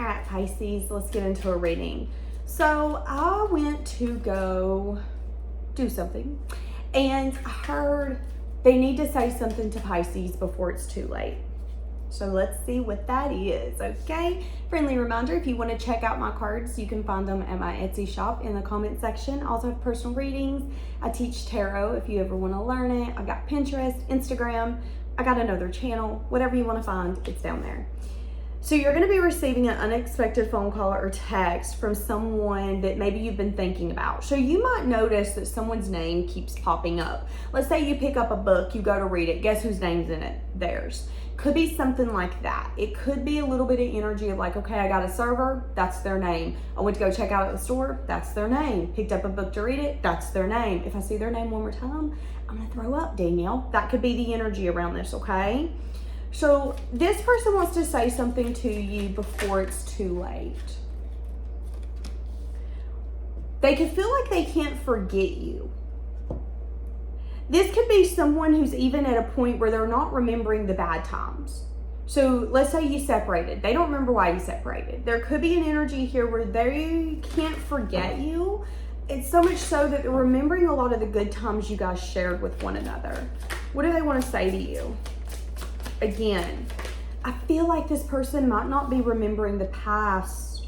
All right, Pisces, let's get into a reading. So I went to go do something and I heard they need to say something to Pisces before it's too late. So let's see what that is, okay? Friendly reminder, if you want to check out my cards, you can find them at my Etsy shop in the comment section. I also have personal readings. I teach tarot if you ever want to learn it. I've got Pinterest, Instagram. I got another channel. Whatever you want to find, it's down there. So you're going to be receiving an unexpected phone call or text from someone that maybe you've been thinking about. So you might notice that someone's name keeps popping up. Let's say you pick up a book, you go to read it. Guess whose name's in it? Theirs. Could be something like that. It could be a little bit of energy of like, okay, I got a server, that's their name. I went to go check out at the store, that's their name. Picked up a book to read it, that's their name. If I see their name one more time, I'm going to throw up, Danielle. That could be the energy around this, okay? So this person wants to say something to you before it's too late. They could feel like they can't forget you. This could be someone who's even at a point where they're not remembering the bad times. So let's say you separated. They don't remember why you separated. There could be an energy here where they can't forget you. It's so much so that they're remembering a lot of the good times you guys shared with one another. What do they want to say to you? Again, I feel like this person might not be remembering the past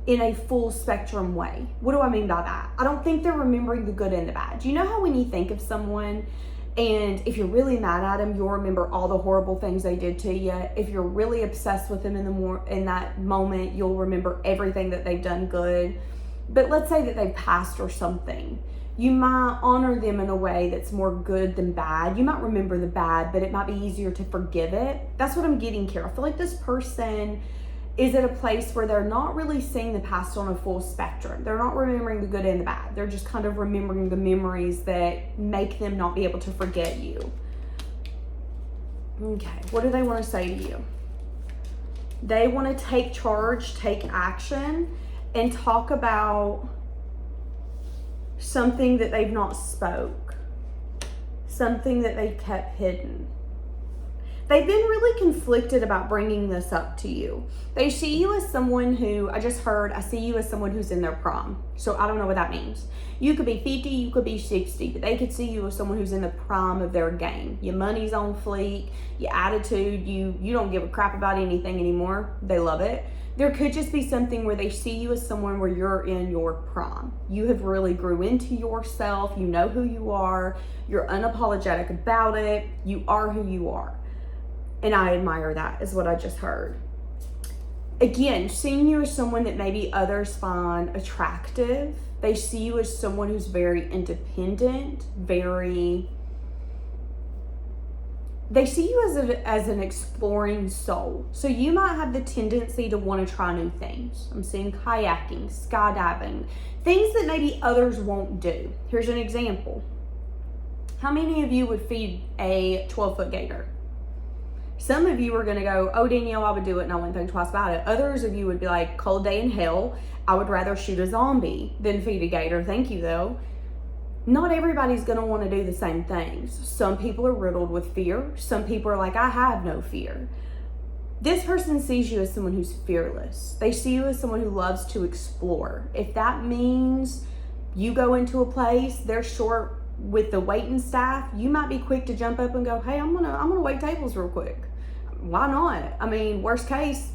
in a full spectrum way. What do I mean by that? I don't think they're remembering the good and the bad. Do you know how when you think of someone and if you're really mad at them, you'll remember all the horrible things they did to you. If you're really obsessed with them in that moment, you'll remember everything that they've done good. But let's say that they've passed or something. You might honor them in a way that's more good than bad. You might remember the bad, but it might be easier to forgive it. That's what I'm getting here. I feel like this person is at a place where they're not really seeing the past on a full spectrum. They're not remembering the good and the bad. They're just kind of remembering the memories that make them not be able to forget you. Okay, what do they want to say to you? They want to take charge, take action, and talk about something that they've not spoke, something that they've kept hidden. They've been really conflicted about bringing this up to you. They see you as someone who, I see you as someone who's in their prime. So I don't know what that means. You could be 50, you could be 60, but they could see you as someone who's in the prime of their game. Your money's on fleek, your attitude, you don't give a crap about anything anymore. They love it. There could just be something where they see you as someone where you're in your prime. You have really grew into yourself. You know who you are. You're unapologetic about it. You are who you are. And I admire that, is what I just heard. Again, seeing you as someone that maybe others find attractive. They see you as someone who's very independent, they see you as an exploring soul. So you might have the tendency to want to try new things. I'm seeing kayaking, skydiving, things that maybe others won't do. Here's an example. How many of you would feed a 12-foot gator? Some of you are going to go, oh, Danielle, I would do it and I wouldn't think twice about it. Others of you would be like, cold day in hell. I would rather shoot a zombie than feed a gator. Thank you, though. Not everybody's going to want to do the same things. Some people are riddled with fear. Some people are like, I have no fear. This person sees you as someone who's fearless. They see you as someone who loves to explore. If that means you go into a place, they're short with the waiting staff, you might be quick to jump up and go, hey, I'm gonna wait tables real quick. Why not? I mean, worst case,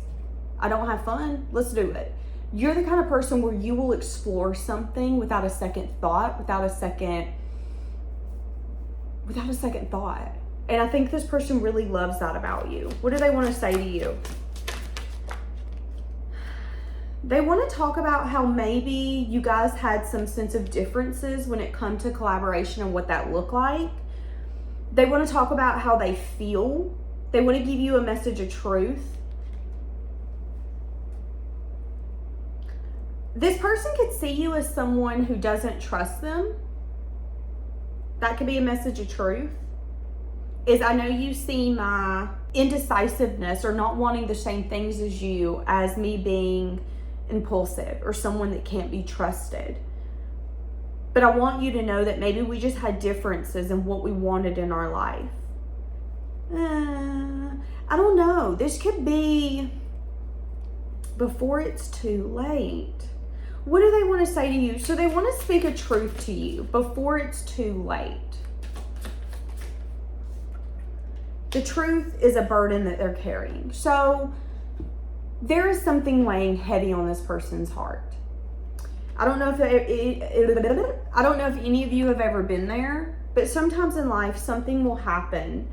I don't have fun. Let's do it. You're the kind of person where you will explore something without a second thought, without a second thought. And I think this person really loves that about you. What do they want to say to you? They want to talk about how maybe you guys had some sense of differences when it comes to collaboration and what that looked like. They want to talk about how they feel. They want to give you a message of truth. This person could see you as someone who doesn't trust them. That could be a message of truth. I know you see my indecisiveness or not wanting the same things as you as me being impulsive or someone that can't be trusted. But I want you to know that maybe we just had differences in what we wanted in our life. I don't know. This could be before it's too late. What do they want to say to you? So they want to speak a truth to you before it's too late. The truth is a burden that they're carrying. So there is something weighing heavy on this person's heart. I don't know if any of you have ever been there, but sometimes in life something will happen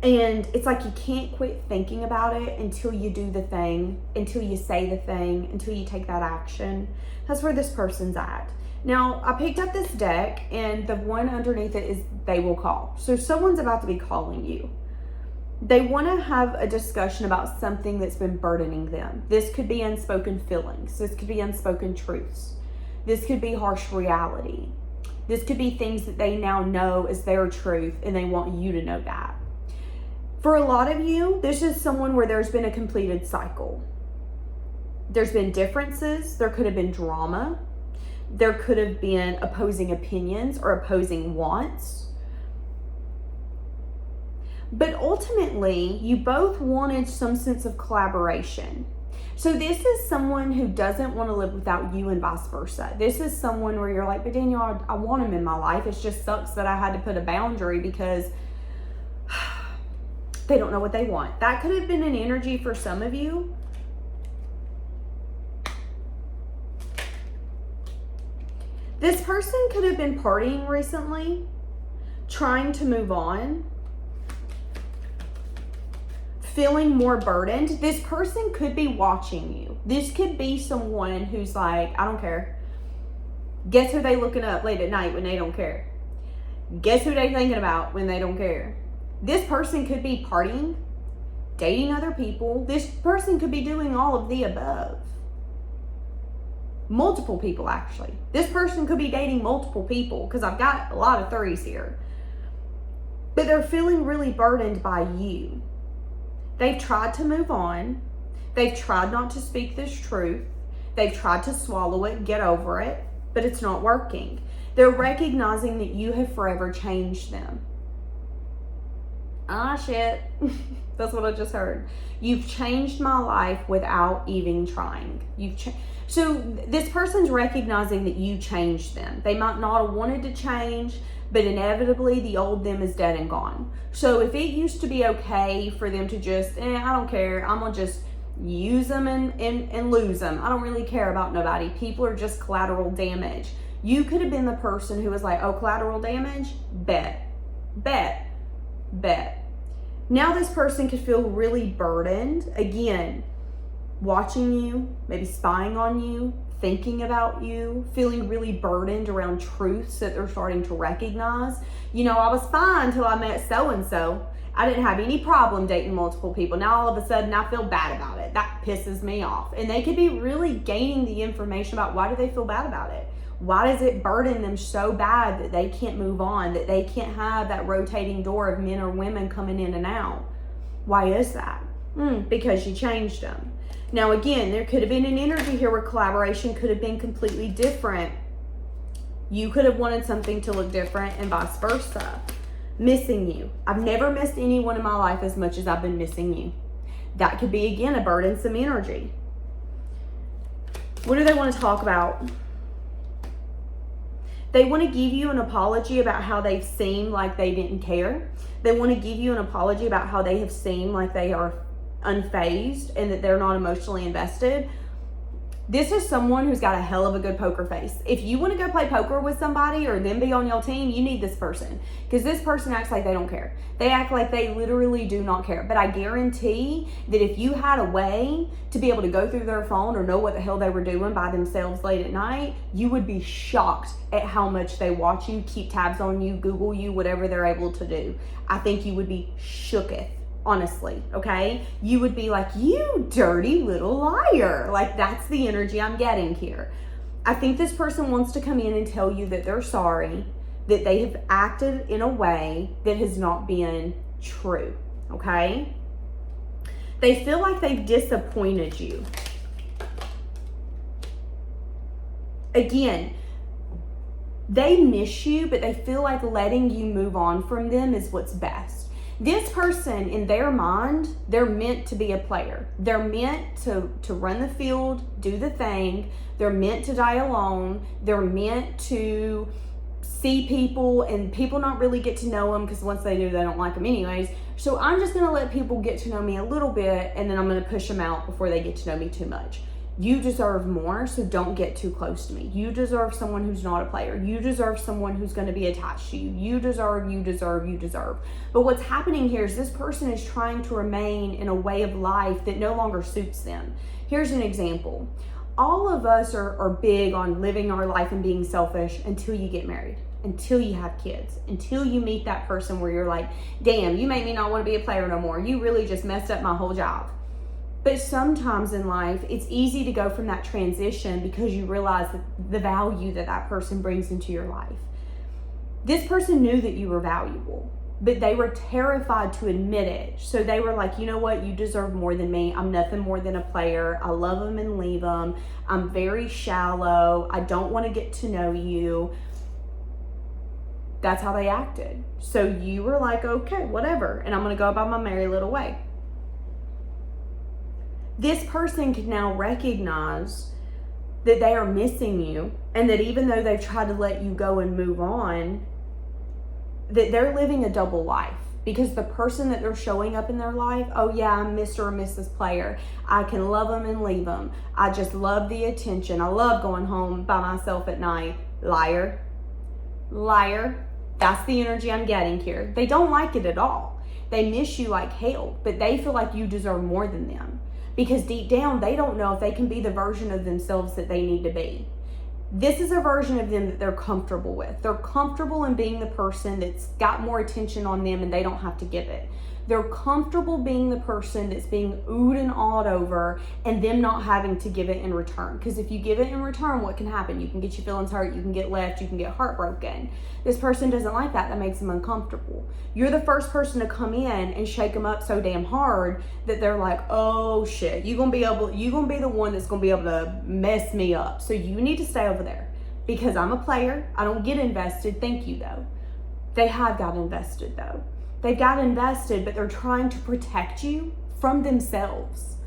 and it's like you can't quit thinking about it until you do the thing, until you say the thing, until you take that action. That's where this person's at. Now, I picked up this deck and the one underneath it is they will call. So someone's about to be calling you. They want to have a discussion about something that's been burdening them. This could be unspoken feelings. This could be unspoken truths. This could be harsh reality. This could be things that they now know as their truth and they want you to know that. For a lot of you, this is someone where there's been a completed cycle. There's been differences. There could have been drama. There could have been opposing opinions or opposing wants. But ultimately, you both wanted some sense of collaboration. So this is someone who doesn't want to live without you and vice versa. This is someone where you're like, but Danielle, I want him in my life. It just sucks that I had to put a boundary because they don't know what they want. That could have been an energy for some of you. This person could have been partying recently, trying to move on, feeling more burdened. This person could be watching you. This could be someone who's like, I don't care. Guess who they looking up late at night when they don't care? Guess who they thinking about when they don't care? This person could be partying, dating other people. This person could be doing all of the above. Multiple people, actually. This person could be dating multiple people because I've got a lot of threes here. But they're feeling really burdened by you. They've tried to move on. They've tried not to speak this truth. They've tried to swallow it, get over it, but it's not working. They're recognizing that you have forever changed them. Ah, shit. That's what I just heard. You've changed my life without even trying. So this person's recognizing that you changed them. They might not have wanted to change, but inevitably the old them is dead and gone. So if it used to be okay for them to just, I don't care, I'm gonna just use them and lose them. I don't really care about nobody. People are just collateral damage. You could have been the person who was like, oh, collateral damage? Bet. Now this person could feel really burdened. Again, watching you, maybe spying on you, thinking about you, feeling really burdened around truths that they're starting to recognize. You know, I was fine until I met so-and-so. I didn't have any problem dating multiple people. Now all of a sudden I feel bad about it. That pisses me off. And they could be really gaining the information about why do they feel bad about it? Why does it burden them so bad that they can't move on, that they can't have that rotating door of men or women coming in and out? Why is that? Because you changed them. Now again, there could have been an energy here where collaboration could have been completely different. You could have wanted something to look different and vice versa. Missing you. I've never missed anyone in my life as much as I've been missing you. That could be, again, a burdensome energy. What do they want to talk about? They want to give you an apology about how they've seemed like they didn't care. They want to give you an apology about how they have seemed like they are unfazed and that they're not emotionally invested. This is someone who's got a hell of a good poker face. If you want to go play poker with somebody or them be on your team, you need this person. Because this person acts like they don't care. They act like they literally do not care. But I guarantee that if you had a way to be able to go through their phone or know what the hell they were doing by themselves late at night, you would be shocked at how much they watch you, keep tabs on you, Google you, whatever they're able to do. I think you would be shooketh. Honestly, okay? You would be like, you dirty little liar. Like, that's the energy I'm getting here. I think this person wants to come in and tell you that they're sorry, that they have acted in a way that has not been true, okay? They feel like they've disappointed you. Again, they miss you, but they feel like letting you move on from them is what's best. This person, in their mind, they're meant to be a player. They're meant to run the field, do the thing. They're meant to die alone. They're meant to see people and people not really get to know them, because once they do, they don't like them anyways. So I'm just going to let people get to know me a little bit, and then I'm going to push them out before they get to know me too much. You deserve more, so don't get too close to me. You deserve someone who's not a player. You deserve someone who's going to be attached to you. You deserve. But what's happening here is this person is trying to remain in a way of life that no longer suits them. Here's an example. All of us are big on living our life and being selfish until you get married, until you have kids, until you meet that person where you're like, damn, you made me not want to be a player no more. You really just messed up my whole job. But sometimes in life, it's easy to go from that transition because you realize the value that person brings into your life. This person knew that you were valuable, but they were terrified to admit it. So they were like, you know what? You deserve more than me. I'm nothing more than a player. I love them and leave them. I'm very shallow. I don't want to get to know you. That's how they acted. So you were like, okay, whatever. And I'm going to go about my merry little way. This person can now recognize that they are missing you, and that even though they've tried to let you go and move on, that they're living a double life. Because the person that they're showing up in their life, oh yeah, I'm Mr. or Mrs. Player. I can love them and leave them. I just love the attention. I love going home by myself at night. Liar. Liar. That's the energy I'm getting here. They don't like it at all. They miss you like hell, but they feel like you deserve more than them. Because deep down, they don't know if they can be the version of themselves that they need to be. This is a version of them that they're comfortable with. They're comfortable in being the person that's got more attention on them and they don't have to give it. They're comfortable being the person that's being oohed and awed over and them not having to give it in return. Because if you give it in return, what can happen? You can get your feelings hurt, you can get left, you can get heartbroken. This person doesn't like that. That makes them uncomfortable. You're the first person to come in and shake them up so damn hard that they're like, oh shit, you're gonna be the one that's gonna be able to mess me up. So you need to stay over there. Because I'm a player, I don't get invested. Thank you though. They have got invested though. They got invested, but they're trying to protect you from themselves,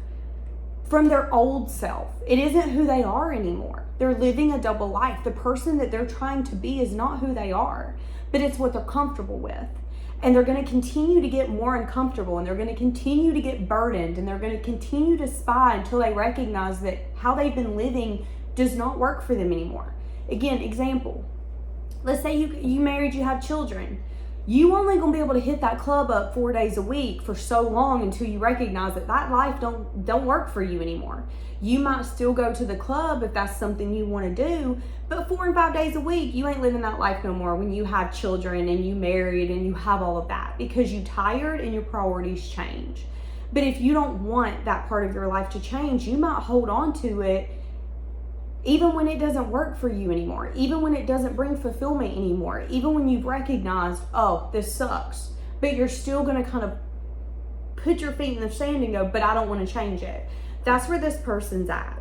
from their old self. It isn't who they are anymore. They're living a double life. The person that they're trying to be is not who they are, but it's what they're comfortable with. And they're going to continue to get more uncomfortable, and they're going to continue to get burdened, and they're going to continue to spy until they recognize that how they've been living does not work for them anymore. Again, example. Let's say you married, you have children. You only gonna be able to hit that club up 4 days a week for so long until you recognize that life don't work for you anymore. You might still go to the club if that's something you want to do, but 4 and 5 days a week, you ain't living that life no more when you have children and you married and you have all of that, because you tired and your priorities change. But if you don't want that part of your life to change, you might hold on to it even when it doesn't work for you anymore, even when it doesn't bring fulfillment anymore, even when you've recognized, oh, this sucks, but you're still gonna kind of put your feet in the sand and go, but I don't want to change it. That's where this person's at.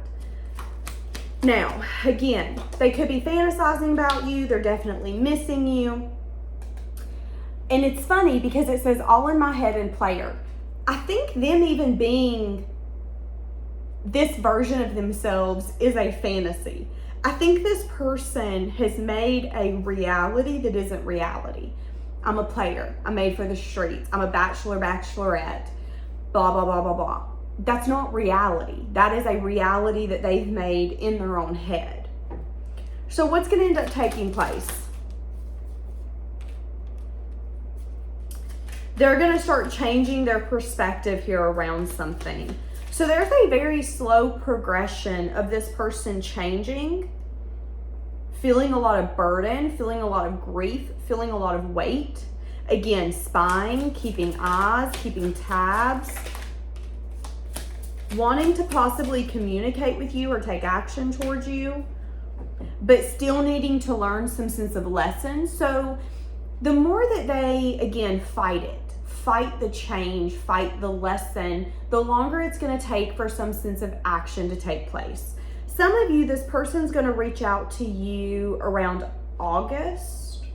Now, again, they could be fantasizing about you. They're definitely missing you. And it's funny because it says all in my head and player. I think them even being this version of themselves is a fantasy. I think this person has made a reality that isn't reality. I'm a player. I'm made for the streets. I'm a bachelor, bachelorette, blah, blah, blah, blah, blah. That's not reality. That is a reality that they've made in their own head. So what's going to end up taking place? They're going to start changing their perspective here around something. So there's a very slow progression of this person changing, feeling a lot of burden, feeling a lot of grief, feeling a lot of weight. Again, spying, keeping eyes, keeping tabs, wanting to possibly communicate with you or take action towards you, but still needing to learn some sense of lessons. So the more that they, again, fight the change, fight the lesson, the longer it's going to take for some sense of action to take place. Some of you, this person's going to reach out to you around August.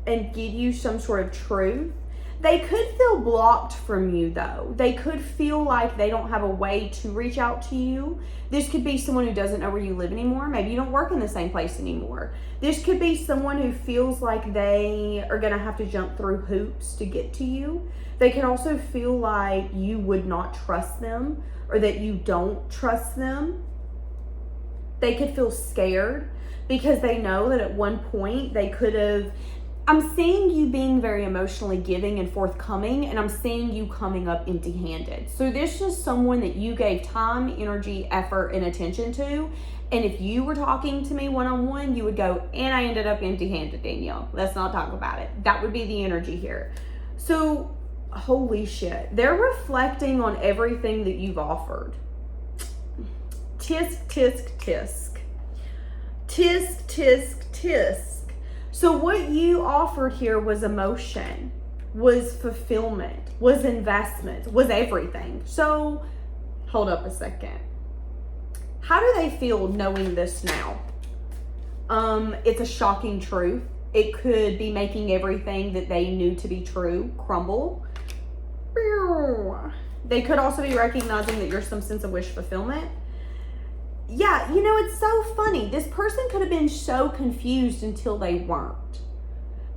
and give you some sort of truth. They could feel blocked from you though. They could feel like they don't have a way to reach out to you. This could be someone who doesn't know where you live anymore. Maybe you don't work in the same place anymore. This could be someone who feels like they are gonna have to jump through hoops to get to you. They can also feel like you would not trust them or that you don't trust them. They could feel scared because they know that at one point they could have. I'm seeing you being very emotionally giving and forthcoming, and I'm seeing you coming up empty-handed. So this is someone that you gave time, energy, effort, and attention to. And if you were talking to me one-on-one, you would go, and I ended up empty-handed, Danielle. Let's not talk about it. That would be the energy here. So, holy shit. They're reflecting on everything that you've offered. Tisk, tisk, tisk. Tisk, tisk, tisk. So what you offered here was emotion, was fulfillment, was investment, was everything. So hold up a second. How do they feel knowing this now? It's a shocking truth. It could be making everything that they knew to be true crumble. They could also be recognizing that you're some sense of wish fulfillment. Yeah, you know, it's so funny. This person could have been so confused until they weren't.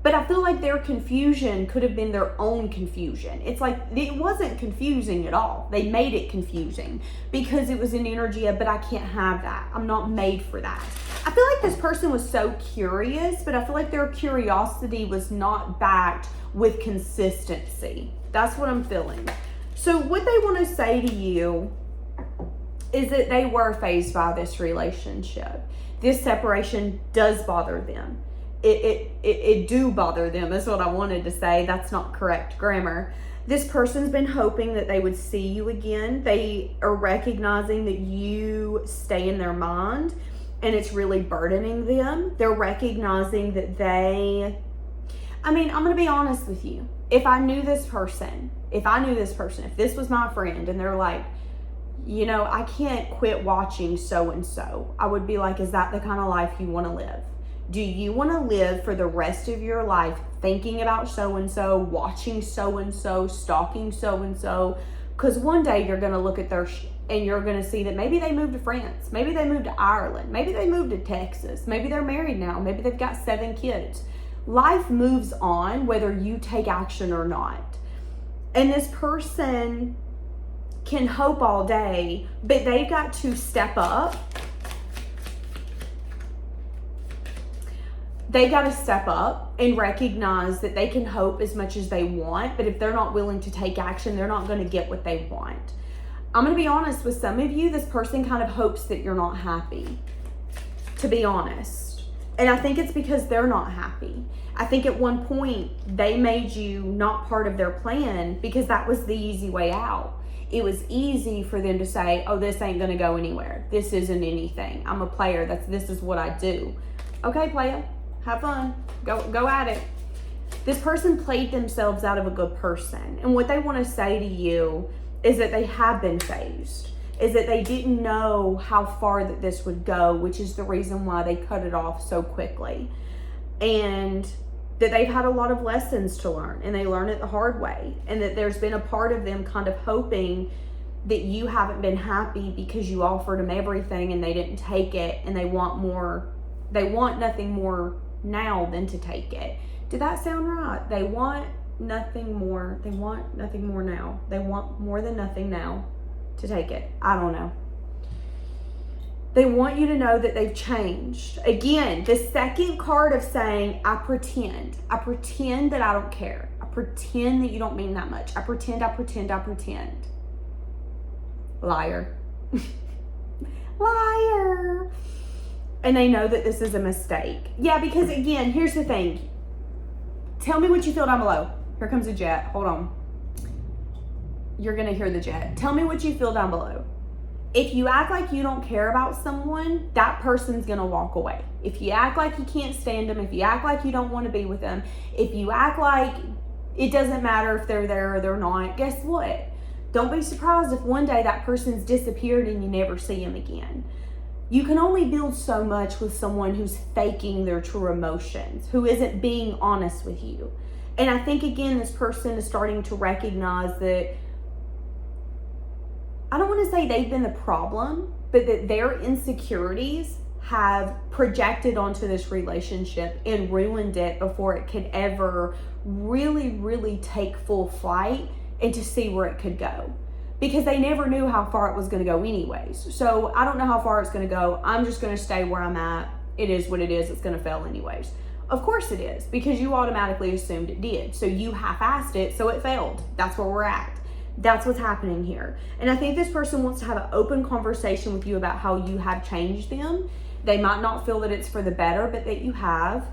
But I feel like their confusion could have been their own confusion. It's like, it wasn't confusing at all. They made it confusing because it was an energy of, but I can't have that. I'm not made for that. I feel like this person was so curious, but I feel like their curiosity was not backed with consistency. That's what I'm feeling. So what they want to say to you is that they were fazed by this relationship. This separation does bother them. It do bother them, is what I wanted to say. That's not correct grammar. This person's been hoping that they would see you again. They are recognizing that you stay in their mind and it's really burdening them. They're recognizing that I'm gonna be honest with you. If I knew this person, if this was my friend and they're like, you know, I can't quit watching so-and-so, I would be like, is that the kind of life you want to live? Do you want to live for the rest of your life thinking about so-and-so, watching so-and-so, stalking so-and-so? Because one day you're going to look at their and you're going to see that maybe they moved to France, maybe they moved to Ireland, maybe they moved to Texas, maybe they're married now, maybe they've got 7 kids. Life moves on whether you take action or not. And this person can hope all day, but they've got to step up. They got to step up and recognize that they can hope as much as they want, but if they're not willing to take action, they're not going to get what they want. I'm going to be honest with some of you, this person kind of hopes that you're not happy, to be honest. And I think it's because they're not happy. I think at one point they made you not part of their plan because that was the easy way out. It was easy for them to say, oh, this ain't going to go anywhere. This isn't anything. I'm a player. This is what I do. Okay, playa, have fun. Go at it. This person played themselves out of a good person. And what they want to say to you is that they have been phased, is that they didn't know how far that this would go, which is the reason why they cut it off so quickly. And that they've had a lot of lessons to learn and they learn it the hard way, and that there's been a part of them kind of hoping that you haven't been happy because you offered them everything and they didn't take it, and they want more. They want nothing more now than to take it. Did that sound right? They want nothing more. They want nothing more now. They want more than nothing now to take it. I don't know. They want you to know that they've changed. Again, the second card of saying, I pretend that I don't care. I pretend that you don't mean that much. I pretend. Liar. Liar. And they know that this is a mistake. Yeah, because again, here's the thing. Tell me what you feel down below. Here comes a jet. Hold on. You're going to hear the jet. Tell me what you feel down below. If you act like you don't care about someone, that person's going to walk away. If you act like you can't stand them, if you act like you don't want to be with them, if you act like it doesn't matter if they're there or they're not, guess what? Don't be surprised if one day that person's disappeared and you never see him again. You can only build so much with someone who's faking their true emotions, who isn't being honest with you. And I think, again, this person is starting to recognize that, I don't want to say they've been the problem, but that their insecurities have projected onto this relationship and ruined it before it could ever really, really take full flight and to see where it could go. Because they never knew how far it was going to go anyways. So I don't know how far it's going to go. I'm just going to stay where I'm at. It is what it is. It's going to fail anyways. Of course it is, because you automatically assumed it did. So you half-assed it, so it failed. That's where we're at. That's what's happening here. And I think this person wants to have an open conversation with you about how you have changed them. They might not feel that it's for the better, but that you have.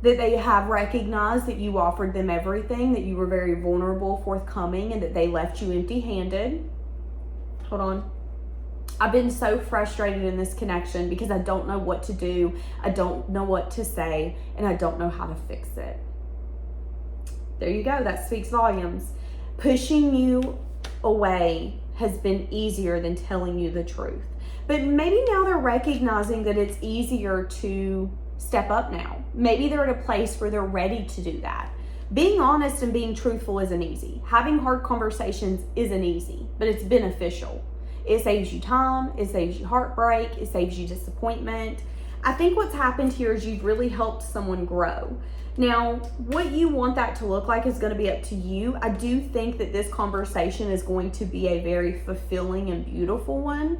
That they have recognized that you offered them everything, that you were very vulnerable, forthcoming, and that they left you empty-handed. Hold on. I've been so frustrated in this connection because I don't know what to do. I don't know what to say, and I don't know how to fix it. There you go. That speaks volumes. Pushing you away has been easier than telling you the truth. But maybe now they're recognizing that it's easier to step up now. Maybe they're at a place where they're ready to do that. Being honest and being truthful isn't easy. Having hard conversations isn't easy, but it's beneficial. It saves you time, it saves you heartbreak, it saves you disappointment. I think what's happened here is you've really helped someone grow. Now, what you want that to look like is going to be up to you. I do think that this conversation is going to be a very fulfilling and beautiful one.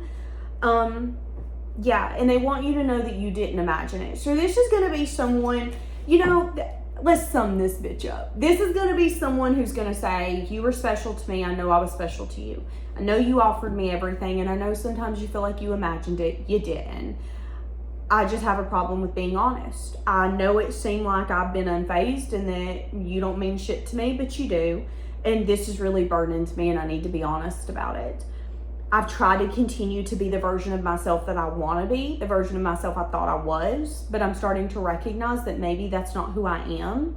Yeah, and they want you to know that you didn't imagine it. So this is going to be someone, let's sum this bitch up. This is going to be someone who's going to say, you were special to me. I know I was special to you. I know you offered me everything, and I know sometimes you feel like you imagined it. You didn't. I just have a problem with being honest. I know it seemed like I've been unfazed and that you don't mean shit to me, but you do. And this is really burdening to me, and I need to be honest about it. I've tried to continue to be the version of myself that I want to be, the version of myself I thought I was, but I'm starting to recognize that maybe that's not who I am,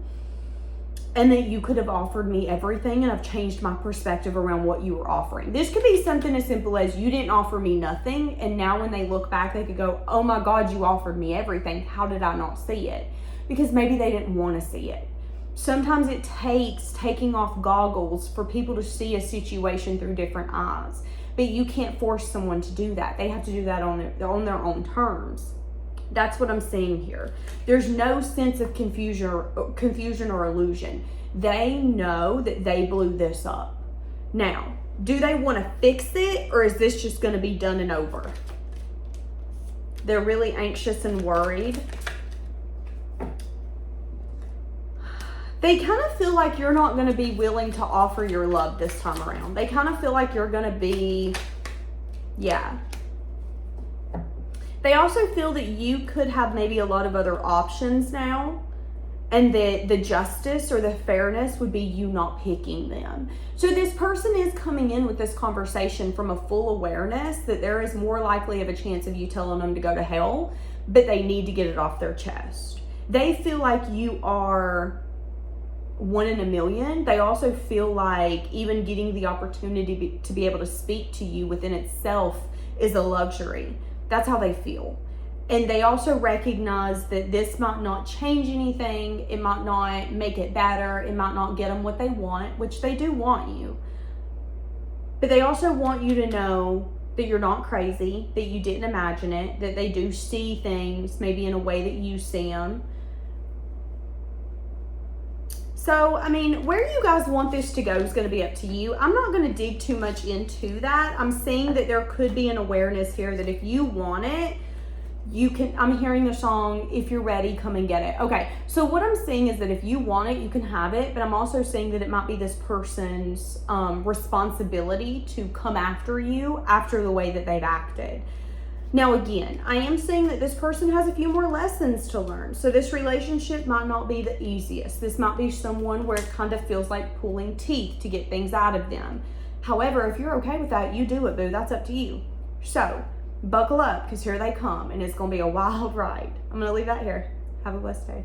and that you could have offered me everything, and I've changed my perspective around what you were offering. This could be something as simple as you didn't offer me nothing, and now when they look back, they could go, oh my God, you offered me everything. How did I not see it? Because maybe they didn't want to see it. Sometimes it takes taking off goggles for people to see a situation through different eyes. But you can't force someone to do that. They have to do that on their own terms. That's what I'm seeing here. There's no sense of confusion or illusion. They know that they blew this up. Now, do they want to fix it, or is this just going to be done and over? They're really anxious and worried. They kind of feel like you're not going to be willing to offer your love this time around. They kind of feel like you're going to be, They also feel that you could have maybe a lot of other options now, and that the justice or the fairness would be you not picking them. So this person is coming in with this conversation from a full awareness that there is more likely of a chance of you telling them to go to hell, but they need to get it off their chest. They feel like you are one in a million. They also feel like even getting the opportunity to be able to speak to you within itself is a luxury. That's how they feel. And they also recognize that this might not change anything. It might not make it better. It might not get them what they want, which they do want you. But they also want you to know that you're not crazy, that you didn't imagine it, that they do see things maybe in a way that you see them. So, I mean, where you guys want this to go is going to be up to you. I'm not going to dig too much into that. I'm seeing that there could be an awareness here that if you want it, you can. I'm hearing the song, if you're ready, come and get it. Okay, so what I'm seeing is that if you want it, you can have it. But I'm also seeing that it might be this person's responsibility to come after you after the way that they've acted. Now, again, I am saying that this person has a few more lessons to learn. So this relationship might not be the easiest. This might be someone where it kind of feels like pulling teeth to get things out of them. However, if you're okay with that, you do it, boo. That's up to you. So buckle up, because here they come, and it's going to be a wild ride. I'm going to leave that here. Have a blessed day.